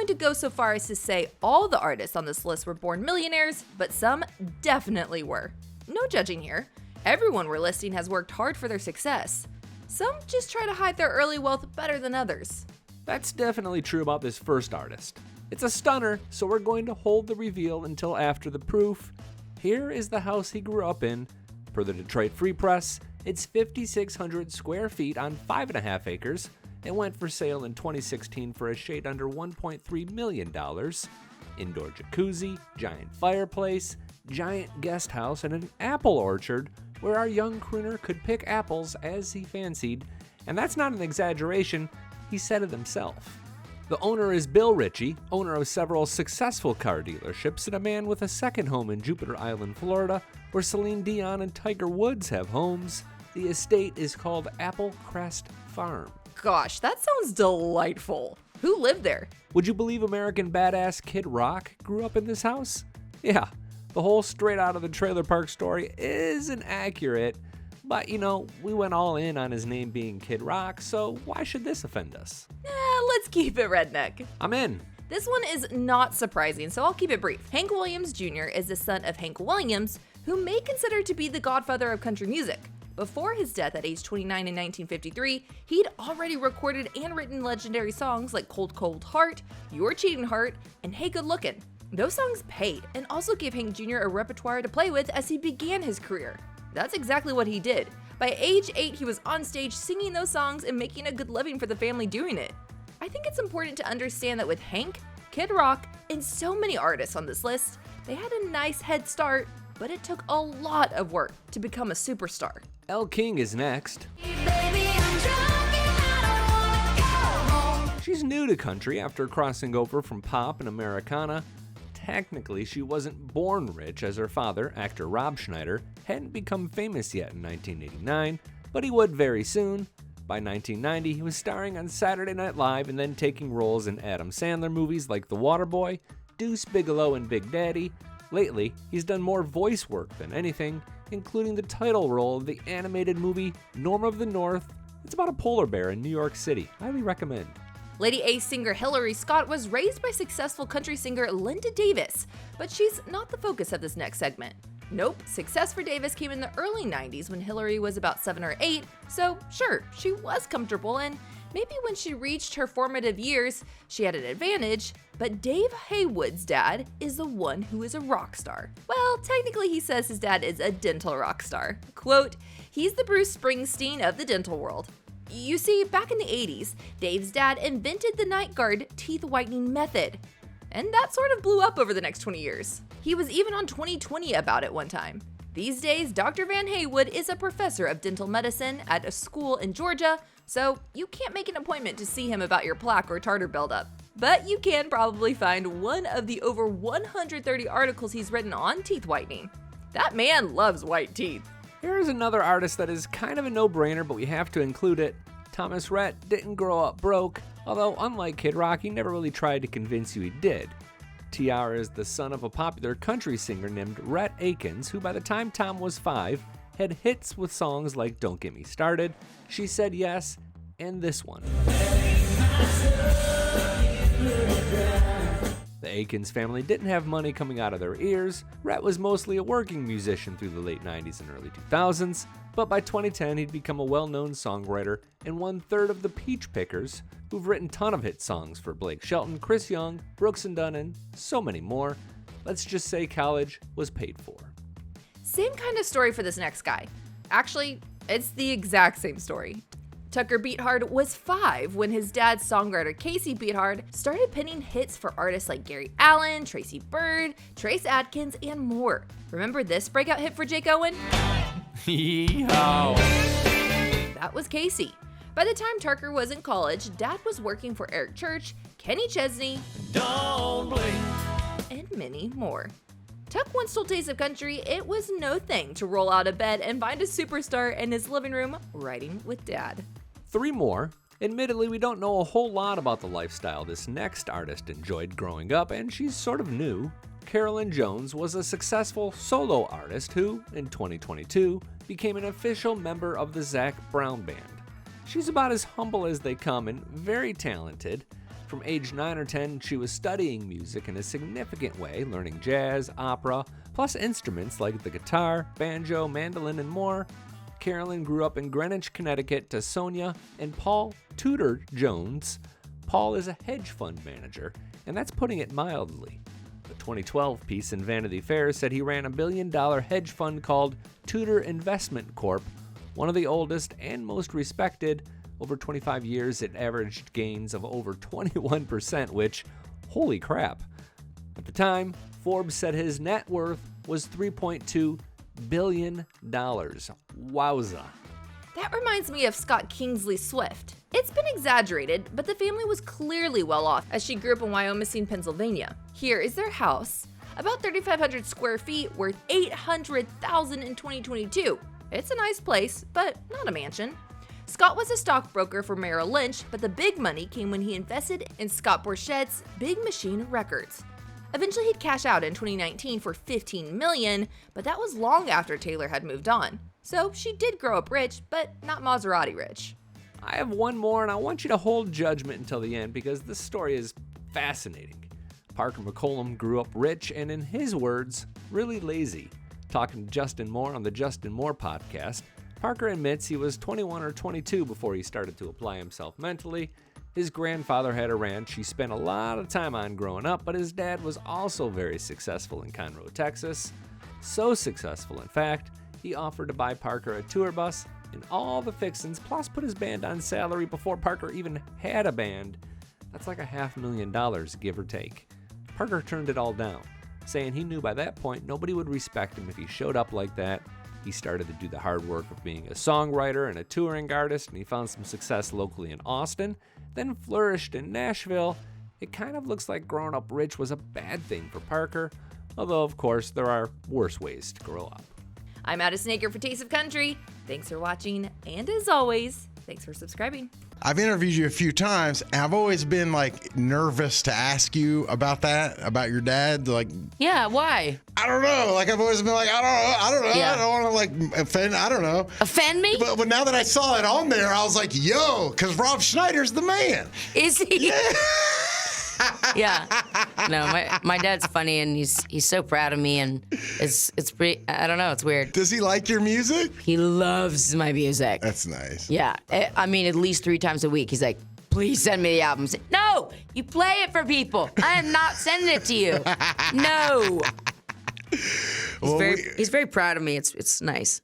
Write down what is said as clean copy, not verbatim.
going to go so far as to say all the artists on this list were born millionaires, but some definitely were. No judging here. Everyone we're listing has worked hard for their success. Some just try to hide their early wealth better than others. That's definitely true about this first artist. It's a stunner, so we're going to hold the reveal until after the proof. Here is the house he grew up in. Per the Detroit Free Press, it's 5,600 square feet on 5.5 acres. It went for sale in 2016 for a shade under $1.3 million. Indoor jacuzzi, giant fireplace, giant guest house, and an apple orchard where our young crooner could pick apples as he fancied. And that's not an exaggeration, he said it himself. The owner is Bill Ritchie, owner of several successful car dealerships and a man with a second home in Jupiter Island, Florida, where Celine Dion and Tiger Woods have homes. The estate is called Apple Crest Farm. Gosh, that sounds delightful. Who lived there? Would you believe American badass Kid Rock grew up in this house? Yeah, the whole straight out of the trailer park story isn't accurate, but we went all in on his name being Kid Rock, so why should this offend us? Let's keep it redneck. I'm in. This one is not surprising, so I'll keep it brief. Hank Williams Jr. is the son of Hank Williams, who may consider to be the godfather of country music. Before his death at age 29 in 1953, he'd already recorded and written legendary songs like Cold Cold Heart, Your Cheating Heart, and Hey Good Lookin'. Those songs paid and also gave Hank Jr. a repertoire to play with as he began his career. That's exactly what he did. By age 8, he was on stage singing those songs and making a good living for the family doing it. I think it's important to understand that with Hank, Kid Rock, and so many artists on this list, they had a nice head start, but it took a lot of work to become a superstar. Elle King is next. She's new to country after crossing over from pop and Americana. Technically, she wasn't born rich, as her father, actor Rob Schneider, hadn't become famous yet in 1989, but he would very soon. By 1990, he was starring on Saturday Night Live and then taking roles in Adam Sandler movies like The Waterboy, Deuce Bigalow, and Big Daddy. Lately, he's done more voice work than anything, including the title role of the animated movie Norm of the North. It's about a polar bear in New York City. Highly recommend. Lady A singer Hillary Scott was raised by successful country singer Linda Davis, but she's not the focus of this next segment. Nope, success for Davis came in the early 90s when Hillary was about 7 or 8, so sure, she was comfortable, and maybe when she reached her formative years, she had an advantage, but Dave Haywood's dad is the one who is a rock star. Well, technically he says his dad is a dental rock star. Quote, he's the Bruce Springsteen of the dental world. You see, back in the 80s, Dave's dad invented the night guard teeth whitening method. And that sort of blew up over the next 20 years. He was even on 2020 about it one time. These days, Dr. Van Haywood is a professor of dental medicine at a school in Georgia, so you can't make an appointment to see him about your plaque or tartar buildup. But you can probably find one of the over 130 articles he's written on teeth whitening. That man loves white teeth. Here's another artist that is kind of a no-brainer, but we have to include it. Thomas Rhett didn't grow up broke, although unlike Kid Rock, he never really tried to convince you he did. TR is the son of a popular country singer named Rhett Akins, who by the time Tom was 5, had hits with songs like Don't Get Me Started, She Said Yes, and this one. The Akins family didn't have money coming out of their ears. Rhett was mostly a working musician through the late 90s and early 2000s, but by 2010 he'd become a well-known songwriter and 1/3 of the Peach Pickers, who've written a ton of hit songs for Blake Shelton, Chris Young, Brooks and Dunn, and so many more. Let's just say college was paid for. Same kind of story for this next guy. Actually, it's the exact same story. Tucker Beathard was 5 when his dad's songwriter Casey Beathard started penning hits for artists like Gary Allan, Tracy Byrd, Trace Adkins, and more. Remember this breakout hit for Jake Owen? Yeehaw! That was Casey. By the time Tucker was in college, Dad was working for Eric Church, Kenny Chesney, Don't blink, and many more. Tuck once told Taste of Country it was no thing to roll out of bed and find a superstar in his living room writing with Dad. 3 more. Admittedly, we don't know a whole lot about the lifestyle this next artist enjoyed growing up, and she's sort of new. Carolyn Jones was a successful solo artist who, in 2022, became an official member of the Zac Brown Band. She's about as humble as they come and very talented. From age 9 or 10, she was studying music in a significant way, learning jazz, opera, plus instruments like the guitar, banjo, mandolin, and more. Carolyn grew up in Greenwich, Connecticut to Sonia and Paul Tudor Jones. Paul is a hedge fund manager, and that's putting it mildly. The 2012 piece in Vanity Fair said he ran a $1 billion hedge fund called Tudor Investment Corp., one of the oldest and most respected. Over 25 years, it averaged gains of over 21%, which, holy crap. At the time, Forbes said his net worth was $3.2 billion. Wowza. That reminds me of Scott Kingsley Swift. It's been exaggerated, but the family was clearly well off as she grew up in Wyoming, Pennsylvania. Here is their house, about 3,500 square feet, worth $800,000 in 2022. It's a nice place, but not a mansion. Scott was a stockbroker for Merrill Lynch, but the big money came when he invested in Scott Borchett's Big Machine Records. Eventually, he'd cash out in 2019 for $15 million, but that was long after Taylor had moved on. So she did grow up rich, but not Maserati rich. I have one more, and I want you to hold judgment until the end because this story is fascinating. Parker McCollum grew up rich and, in his words, really lazy. Talking to Justin Moore on the Justin Moore podcast, Parker admits he was 21 or 22 before he started to apply himself mentally. His grandfather had a ranch he spent a lot of time on growing up, but his dad was also very successful in Conroe, Texas. So successful, in fact, he offered to buy Parker a tour bus and all the fixins, plus put his band on salary before Parker even had a band. That's like $500,000, give or take. Parker turned it all down, saying he knew by that point nobody would respect him if he showed up like that. He started to do the hard work of being a songwriter and a touring artist, and he found some success locally in Austin, then flourished in Nashville. It kind of looks like growing up rich was a bad thing for Parker, although, of course, there are worse ways to grow up. I'm Addison Aker for Taste of Country. Thanks for watching, and as always, thanks for subscribing. I've interviewed you a few times, and I've always been nervous to ask you about that, about your dad. Yeah, why? I don't know. I've always been I don't know. Yeah. I don't want to offend. I don't know. Offend me? But now that I saw it on there, I was like, yo, because Rob Schneider's the man. Is he? Yeah. No, my dad's funny, and he's so proud of me, and it's pretty, I don't know, it's weird. Does he like your music? He loves my music. That's nice. Yeah. I mean, at least 3 times a week. He's like, please send me the album. No, you play it for people. I am not sending it to you. No. He's very proud of me. It's nice.